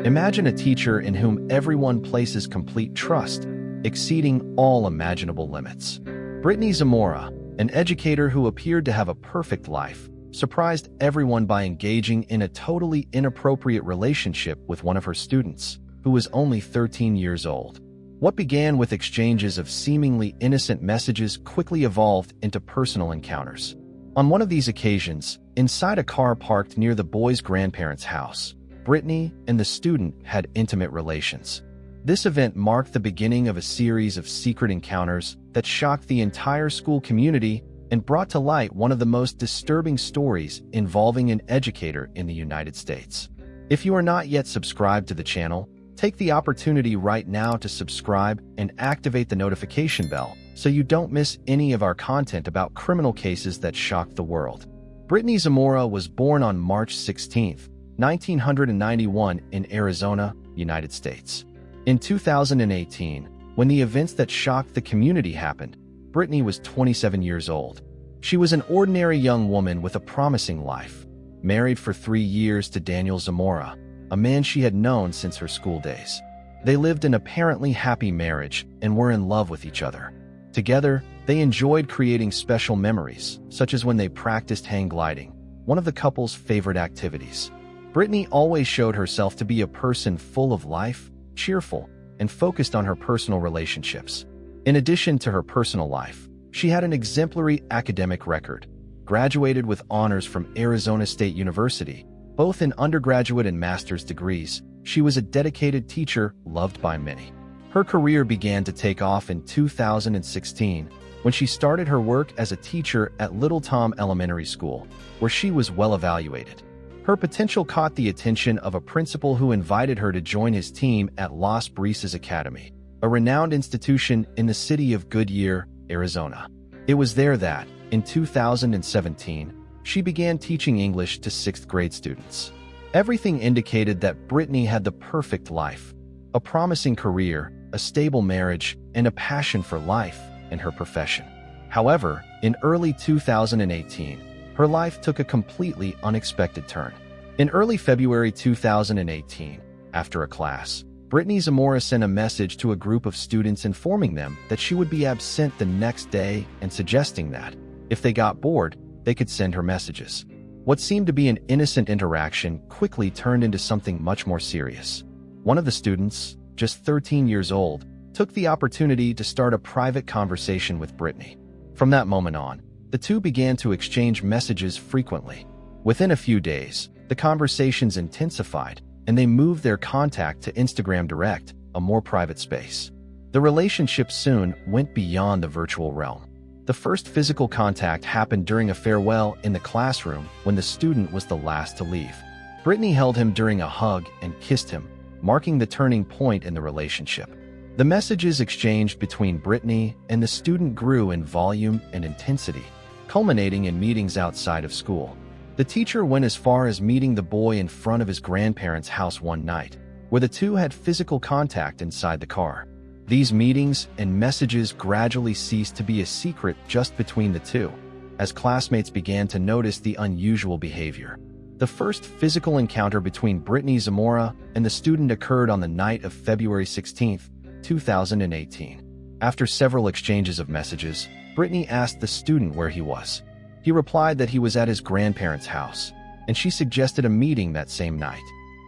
Imagine a teacher in whom everyone places complete trust, exceeding all imaginable limits. Brittany Zamora, an educator who appeared to have a perfect life, surprised everyone by engaging in a totally inappropriate relationship with one of her students, who was only 13 years old. What began with exchanges of seemingly innocent messages quickly evolved into personal encounters. On one of these occasions, inside a car parked near the boy's grandparents' house, Brittany and the student had intimate relations. This event marked the beginning of a series of secret encounters that shocked the entire school community and brought to light one of the most disturbing stories involving an educator in the United States. If you are not yet subscribed to the channel, take the opportunity right now to subscribe and activate the notification bell so you don't miss any of our content about criminal cases that shocked the world. Brittany Zamora was born on March 16, 1991 in Arizona, United States. In 2018, when the events that shocked the community happened, Brittany was 27 years old. She was an ordinary young woman with a promising life, married for 3 years to Daniel Zamora, a man she had known since her school days. They lived an apparently happy marriage and were in love with each other. Together, they enjoyed creating special memories, such as when they practiced hang gliding, one of the couple's favorite activities. Brittany always showed herself to be a person full of life, cheerful, and focused on her personal relationships. In addition to her personal life, she had an exemplary academic record, graduated with honors from Arizona State University, both in undergraduate and master's degrees. She was a dedicated teacher loved by many. Her career began to take off in 2016 when she started her work as a teacher at Little Tom Elementary School, where she was well evaluated. Her potential caught the attention of a principal who invited her to join his team at Las Brisas Academy, a renowned institution in the city of Goodyear, Arizona. It was there that, in 2017, she began teaching English to 6th grade students. Everything indicated that Brittany had the perfect life, a promising career, a stable marriage, and a passion for life and her profession. However, in early 2018, her life took a completely unexpected turn. In early February 2018, after a class, Brittany Zamora sent a message to a group of students informing them that she would be absent the next day and suggesting that, if they got bored, they could send her messages. What seemed to be an innocent interaction quickly turned into something much more serious. One of the students, just 13 years old, took the opportunity to start a private conversation with Brittany. From that moment on, the two began to exchange messages frequently. Within a few days, the conversations intensified, and they moved their contact to Instagram Direct, a more private space. The relationship soon went beyond the virtual realm. The first physical contact happened during a farewell in the classroom when the student was the last to leave. Brittany held him during a hug and kissed him, marking the turning point in the relationship. The messages exchanged between Brittany and the student grew in volume and intensity, culminating in meetings outside of school. The teacher went as far as meeting the boy in front of his grandparents' house one night, where the two had physical contact inside the car. These meetings and messages gradually ceased to be a secret just between the two, as classmates began to notice the unusual behavior. The first physical encounter between Brittany Zamora and the student occurred on the night of February 16, 2018. After several exchanges of messages, Brittany asked the student where he was. He replied that he was at his grandparents' house, and she suggested a meeting that same night.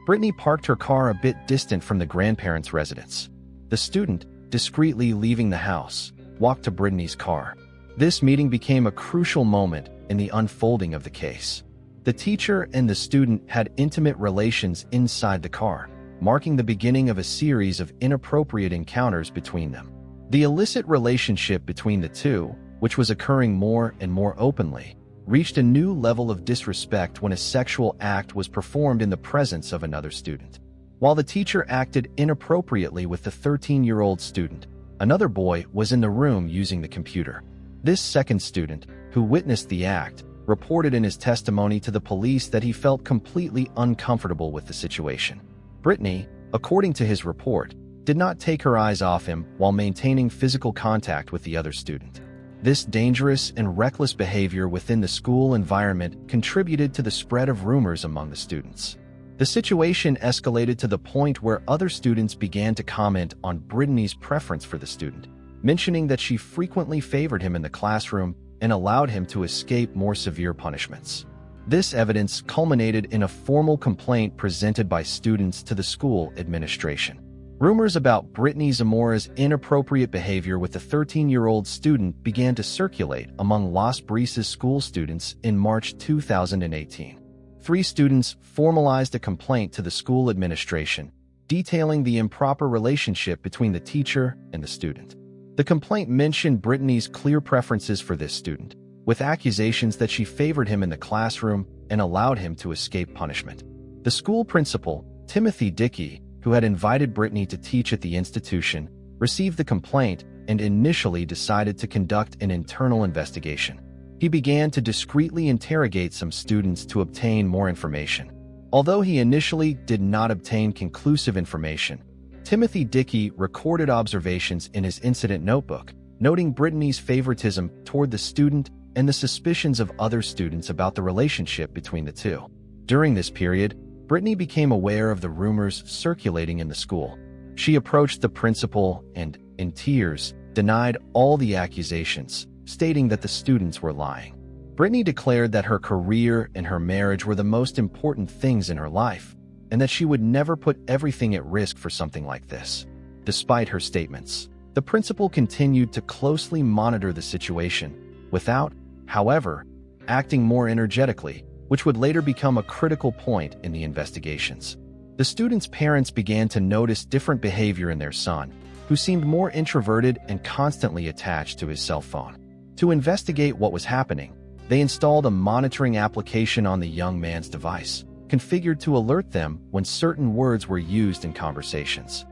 Brittany parked her car a bit distant from the grandparents' residence. The student, discreetly leaving the house, walked to Brittany's car. This meeting became a crucial moment in the unfolding of the case. The teacher and the student had intimate relations inside the car, marking the beginning of a series of inappropriate encounters between them. The illicit relationship between the two, which was occurring more and more openly, reached a new level of disrespect when a sexual act was performed in the presence of another student. While the teacher acted inappropriately with the 13-year-old student, another boy was in the room using the computer. This second student, who witnessed the act, reported in his testimony to the police that he felt completely uncomfortable with the situation. Brittany, according to his report, did not take her eyes off him while maintaining physical contact with the other student. This dangerous and reckless behavior within the school environment contributed to the spread of rumors among the students. The situation escalated to the point where other students began to comment on Brittany's preference for the student, mentioning that she frequently favored him in the classroom and allowed him to escape more severe punishments. This evidence culminated in a formal complaint presented by students to the school administration. Rumors about Brittany Zamora's inappropriate behavior with the 13-year-old student began to circulate among Las Brisas school students in March 2018. 3 students formalized a complaint to the school administration, detailing the improper relationship between the teacher and the student. The complaint mentioned Brittany's clear preferences for this student, with accusations that she favored him in the classroom and allowed him to escape punishment. The school principal, Timothy Dickey, who had invited Brittany to teach at the institution, received the complaint and initially decided to conduct an internal investigation. He began to discreetly interrogate some students to obtain more information. Although he initially did not obtain conclusive information, Timothy Dickey recorded observations in his incident notebook, noting Brittany's favoritism toward the student and the suspicions of other students about the relationship between the two. During this period, Brittany became aware of the rumors circulating in the school. She approached the principal and, in tears, denied all the accusations, stating that the students were lying. Brittany declared that her career and her marriage were the most important things in her life, and that she would never put everything at risk for something like this. Despite her statements, the principal continued to closely monitor the situation, without, however, acting more energetically, which would later become a critical point in the investigations. The students' parents began to notice different behavior in their son, who seemed more introverted and constantly attached to his cell phone. To investigate what was happening, they installed a monitoring application on the young man's device, configured to alert them when certain words were used in conversations.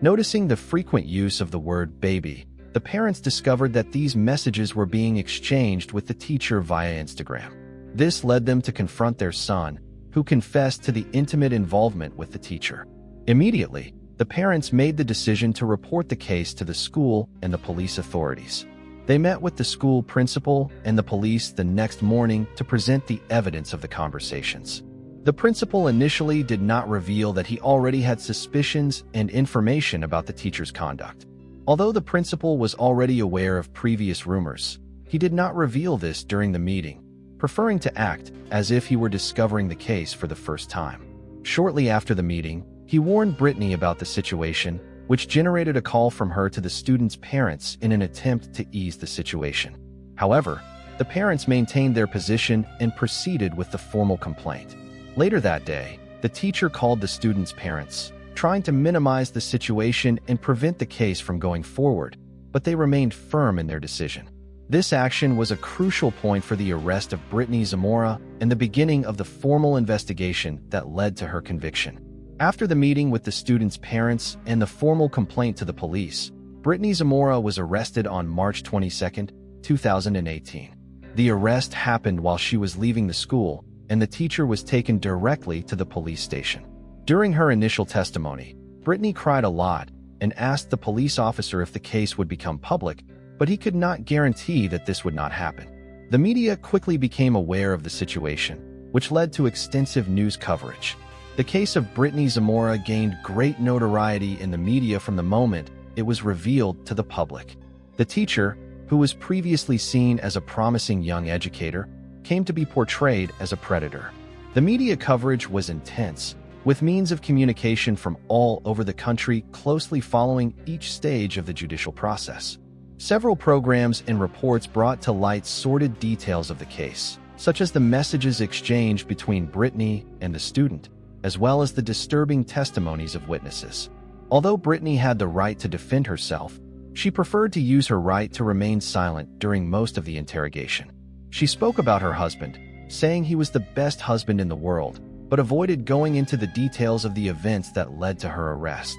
Noticing the frequent use of the word baby, the parents discovered that these messages were being exchanged with the teacher via Instagram. This led them to confront their son, who confessed to the intimate involvement with the teacher. Immediately, the parents made the decision to report the case to the school and the police authorities. They met with the school principal and the police the next morning to present the evidence of the conversations. The principal initially did not reveal that he already had suspicions and information about the teacher's conduct. Although the principal was already aware of previous rumors, he did not reveal this during the meeting, preferring to act as if he were discovering the case for the first time. Shortly after the meeting, he warned Brittany about the situation, which generated a call from her to the students' parents in an attempt to ease the situation. However, the parents maintained their position and proceeded with the formal complaint. Later that day, the teacher called the students' parents, trying to minimize the situation and prevent the case from going forward, but they remained firm in their decision. This action was a crucial point for the arrest of Brittany Zamora and the beginning of the formal investigation that led to her conviction. After the meeting with the students' parents and the formal complaint to the police, Brittany Zamora was arrested on March 22, 2018. The arrest happened while she was leaving the school, and the teacher was taken directly to the police station. During her initial testimony, Brittany cried a lot and asked the police officer if the case would become public, but he could not guarantee that this would not happen. The media quickly became aware of the situation, which led to extensive news coverage. The case of Brittany Zamora gained great notoriety in the media from the moment it was revealed to the public. The teacher, who was previously seen as a promising young educator, came to be portrayed as a predator. The media coverage was intense, with means of communication from all over the country closely following each stage of the judicial process. Several programs and reports brought to light sordid details of the case, such as the messages exchanged between Brittany and the student, as well as the disturbing testimonies of witnesses. Although Brittany had the right to defend herself, she preferred to use her right to remain silent during most of the interrogation. She spoke about her husband, saying he was the best husband in the world, but avoided going into the details of the events that led to her arrest.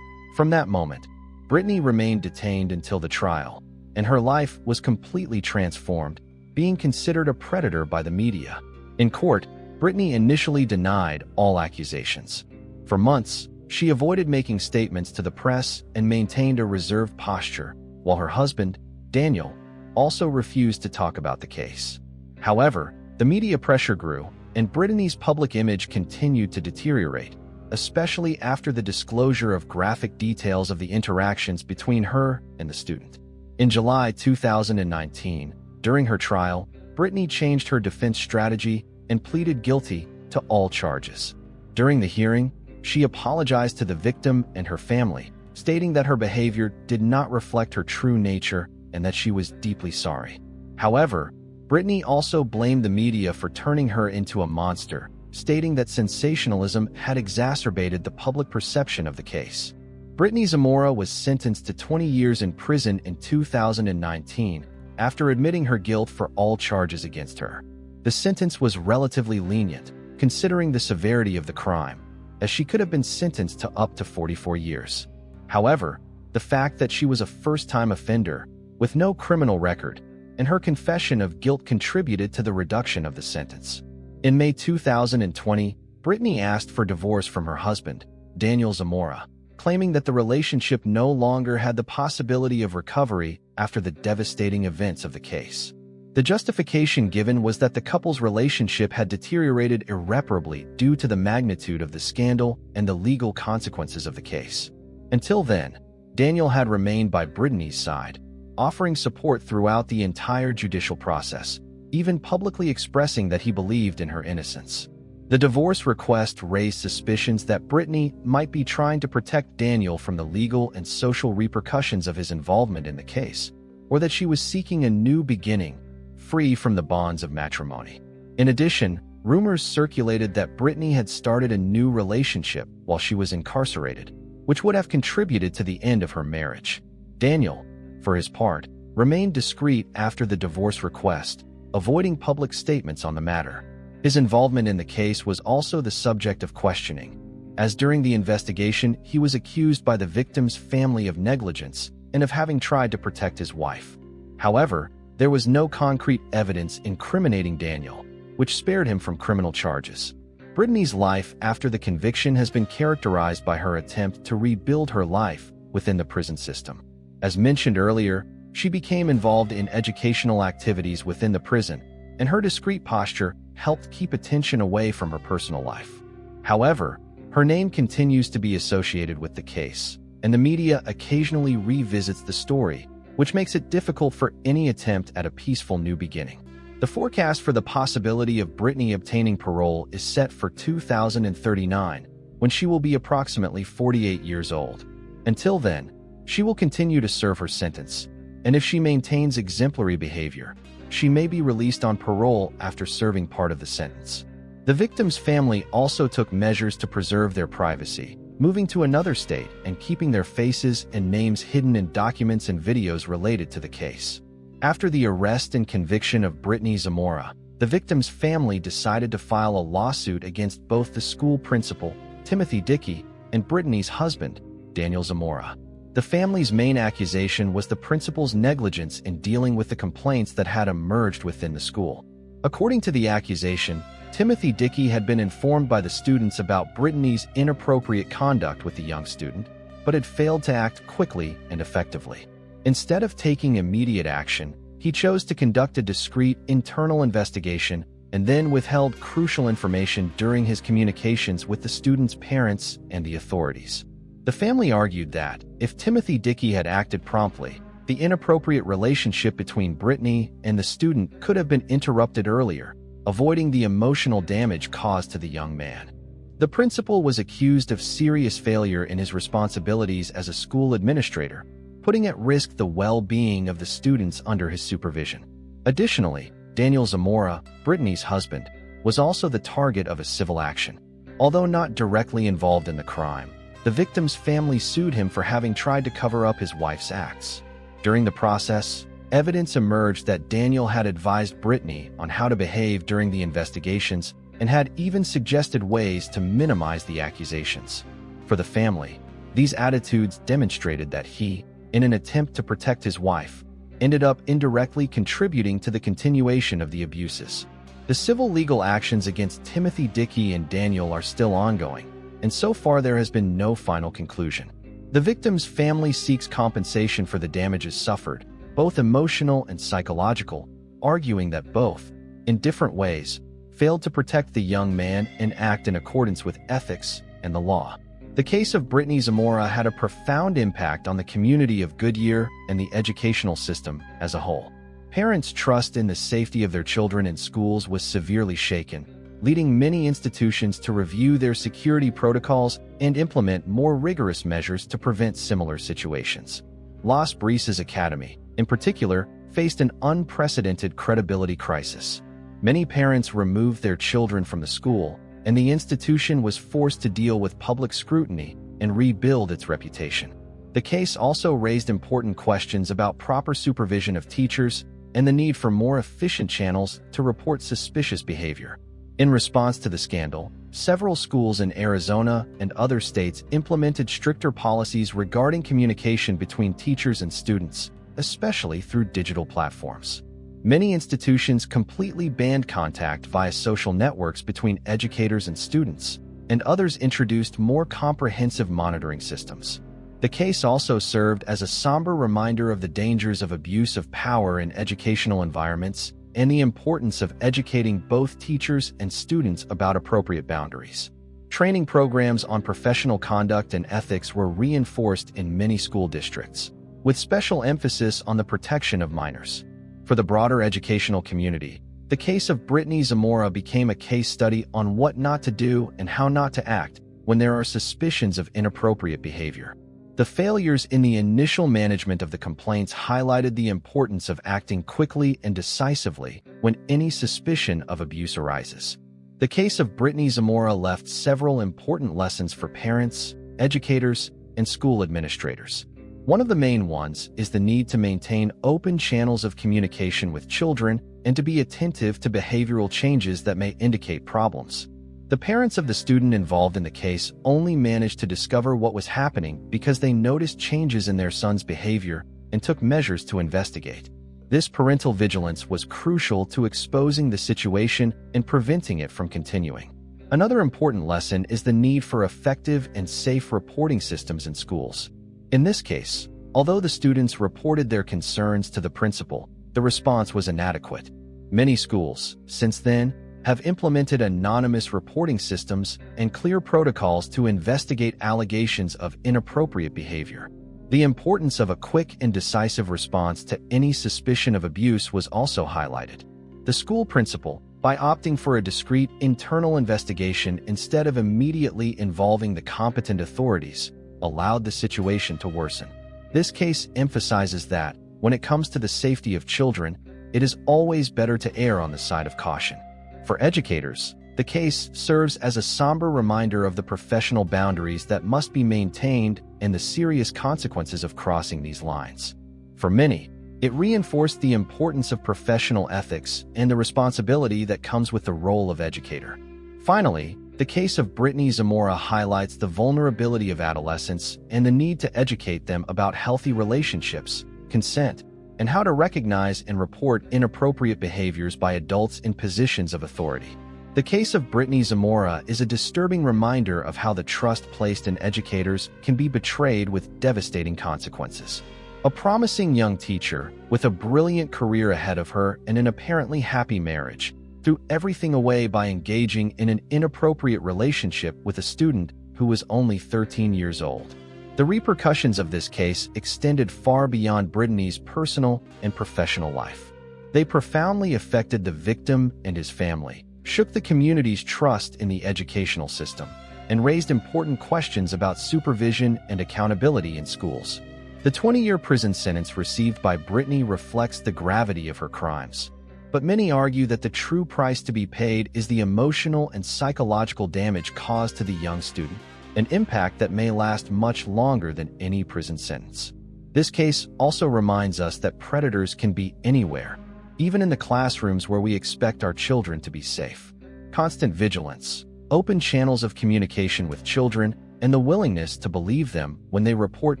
From that moment, Brittany remained detained until the trial, and her life was completely transformed, being considered a predator by the media. In court, Brittany initially denied all accusations. For months, she avoided making statements to the press and maintained a reserved posture, while her husband, Daniel, also refused to talk about the case. However, the media pressure grew, and Brittany's public image continued to deteriorate, especially after the disclosure of graphic details of the interactions between her and the student. In July 2019, during her trial, Brittany changed her defense strategy and pleaded guilty to all charges. During the hearing, she apologized to the victim and her family, stating that her behavior did not reflect her true nature and that she was deeply sorry. However, Brittany also blamed the media for turning her into a monster, stating that sensationalism had exacerbated the public perception of the case. Brittany Zamora was sentenced to 20 years in prison in 2019 after admitting her guilt for all charges against her. The sentence was relatively lenient, considering the severity of the crime, as she could have been sentenced to up to 44 years. However, the fact that she was a first-time offender with no criminal record and her confession of guilt contributed to the reduction of the sentence. In May 2020, Brittany asked for divorce from her husband, Daniel Zamora, claiming that the relationship no longer had the possibility of recovery after the devastating events of the case. The justification given was that the couple's relationship had deteriorated irreparably due to the magnitude of the scandal and the legal consequences of the case. Until then, Daniel had remained by Brittany's side, offering support throughout the entire judicial process, even publicly expressing that he believed in her innocence. The divorce request raised suspicions that Brittany might be trying to protect Daniel from the legal and social repercussions of his involvement in the case, or that she was seeking a new beginning, free from the bonds of matrimony. In addition, rumors circulated that Brittany had started a new relationship while she was incarcerated, which would have contributed to the end of her marriage. Daniel, for his part, remained discreet after the divorce request, avoiding public statements on the matter. His involvement in the case was also the subject of questioning, as during the investigation he was accused by the victim's family of negligence and of having tried to protect his wife. However, there was no concrete evidence incriminating Daniel, which spared him from criminal charges. Brittany's life after the conviction has been characterized by her attempt to rebuild her life within the prison system. As mentioned earlier, she became involved in educational activities within the prison, and her discreet posture helped keep attention away from her personal life. However, her name continues to be associated with the case, and the media occasionally revisits the story, which makes it difficult for any attempt at a peaceful new beginning. The forecast for the possibility of Brittany obtaining parole is set for 2039, when she will be approximately 48 years old. Until then, she will continue to serve her sentence, and if she maintains exemplary behavior, she may be released on parole after serving part of the sentence. The victim's family also took measures to preserve their privacy, moving to another state and keeping their faces and names hidden in documents and videos related to the case. After the arrest and conviction of Brittany Zamora, the victim's family decided to file a lawsuit against both the school principal, Timothy Dickey, and Brittany's husband, Daniel Zamora. The family's main accusation was the principal's negligence in dealing with the complaints that had emerged within the school. According to the accusation, Timothy Dickey had been informed by the students about Brittany's inappropriate conduct with the young student, but had failed to act quickly and effectively. Instead of taking immediate action, he chose to conduct a discreet internal investigation and then withheld crucial information during his communications with the student's parents and the authorities. The family argued that, if Timothy Dickey had acted promptly, the inappropriate relationship between Brittany and the student could have been interrupted earlier, avoiding the emotional damage caused to the young man. The principal was accused of serious failure in his responsibilities as a school administrator, putting at risk the well-being of the students under his supervision. Additionally, Daniel Zamora, Brittany's husband, was also the target of a civil action. Although not directly involved in the crime, the victim's family sued him for having tried to cover up his wife's acts. During the process, evidence emerged that Daniel had advised Brittany on how to behave during the investigations and had even suggested ways to minimize the accusations. For the family, these attitudes demonstrated that he, in an attempt to protect his wife, ended up indirectly contributing to the continuation of the abuses. The civil legal actions against Timothy Dickey and Daniel are still ongoing, and so far there has been no final conclusion. The victim's family seeks compensation for the damages suffered, both emotional and psychological, arguing that both, in different ways, failed to protect the young man and act in accordance with ethics and the law. The case of Brittany Zamora had a profound impact on the community of Goodyear and the educational system as a whole. Parents' trust in the safety of their children in schools was severely shaken, leading many institutions to review their security protocols and implement more rigorous measures to prevent similar situations. Las Brisas Academy, in particular, faced an unprecedented credibility crisis. Many parents removed their children from the school, and the institution was forced to deal with public scrutiny and rebuild its reputation. The case also raised important questions about proper supervision of teachers and the need for more efficient channels to report suspicious behavior. In response to the scandal, several schools in Arizona and other states implemented stricter policies regarding communication between teachers and students, especially through digital platforms. Many institutions completely banned contact via social networks between educators and students, and others introduced more comprehensive monitoring systems. The case also served as a somber reminder of the dangers of abuse of power in educational environments and the importance of educating both teachers and students about appropriate boundaries. Training programs on professional conduct and ethics were reinforced in many school districts, with special emphasis on the protection of minors. For the broader educational community, the case of Brittany Zamora became a case study on what not to do and how not to act when there are suspicions of inappropriate behavior. The failures in the initial management of the complaints highlighted the importance of acting quickly and decisively when any suspicion of abuse arises. The case of Brittany Zamora left several important lessons for parents, educators, and school administrators. One of the main ones is the need to maintain open channels of communication with children and to be attentive to behavioral changes that may indicate problems. The parents of the student involved in the case only managed to discover what was happening because they noticed changes in their son's behavior and took measures to investigate. This parental vigilance was crucial to exposing the situation and preventing it from continuing. Another important lesson is the need for effective and safe reporting systems in schools. In this case, although the students reported their concerns to the principal, the response was inadequate. Many schools, since then, have implemented anonymous reporting systems and clear protocols to investigate allegations of inappropriate behavior. The importance of a quick and decisive response to any suspicion of abuse was also highlighted. The school principal, by opting for a discreet internal investigation instead of immediately involving the competent authorities, allowed the situation to worsen. This case emphasizes that, when it comes to the safety of children, it is always better to err on the side of caution. For educators, the case serves as a somber reminder of the professional boundaries that must be maintained and the serious consequences of crossing these lines. For many, it reinforced the importance of professional ethics and the responsibility that comes with the role of educator. Finally, the case of Brittany Zamora highlights the vulnerability of adolescents and the need to educate them about healthy relationships, consent, and how to recognize and report inappropriate behaviors by adults in positions of authority. The case of Brittany Zamora is a disturbing reminder of how the trust placed in educators can be betrayed with devastating consequences. A promising young teacher, with a brilliant career ahead of her and an apparently happy marriage, threw everything away by engaging in an inappropriate relationship with a student who was only 13 years old. The repercussions of this case extended far beyond Brittany's personal and professional life. They profoundly affected the victim and his family, shook the community's trust in the educational system, and raised important questions about supervision and accountability in schools. The 20-year prison sentence received by Britney reflects the gravity of her crimes. But many argue that the true price to be paid is the emotional and psychological damage caused to the young student, an impact that may last much longer than any prison sentence. This case also reminds us that predators can be anywhere, even in the classrooms where we expect our children to be safe. Constant vigilance, open channels of communication with children, and the willingness to believe them when they report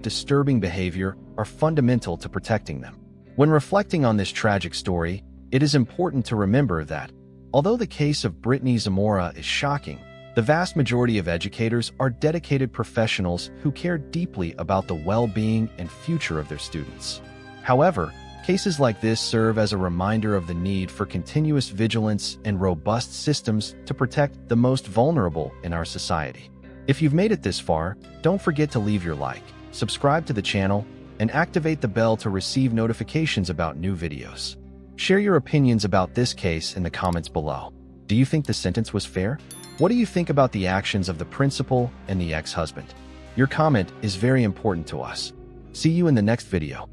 disturbing behavior are fundamental to protecting them. When reflecting on this tragic story, it is important to remember that, although the case of Brittany Zamora is shocking, the vast majority of educators are dedicated professionals who care deeply about the well-being and future of their students. However, Cases like this serve as a reminder of the need for continuous vigilance and robust systems to protect the most vulnerable in our society. If you've made it this far, don't forget to leave your like, subscribe to the channel, and activate the bell to receive notifications about new videos. Share your opinions about this case in the comments below. Do you think the sentence was fair? What do you think about the actions of the principal and the ex-husband? Your comment is very important to us. See you in the next video.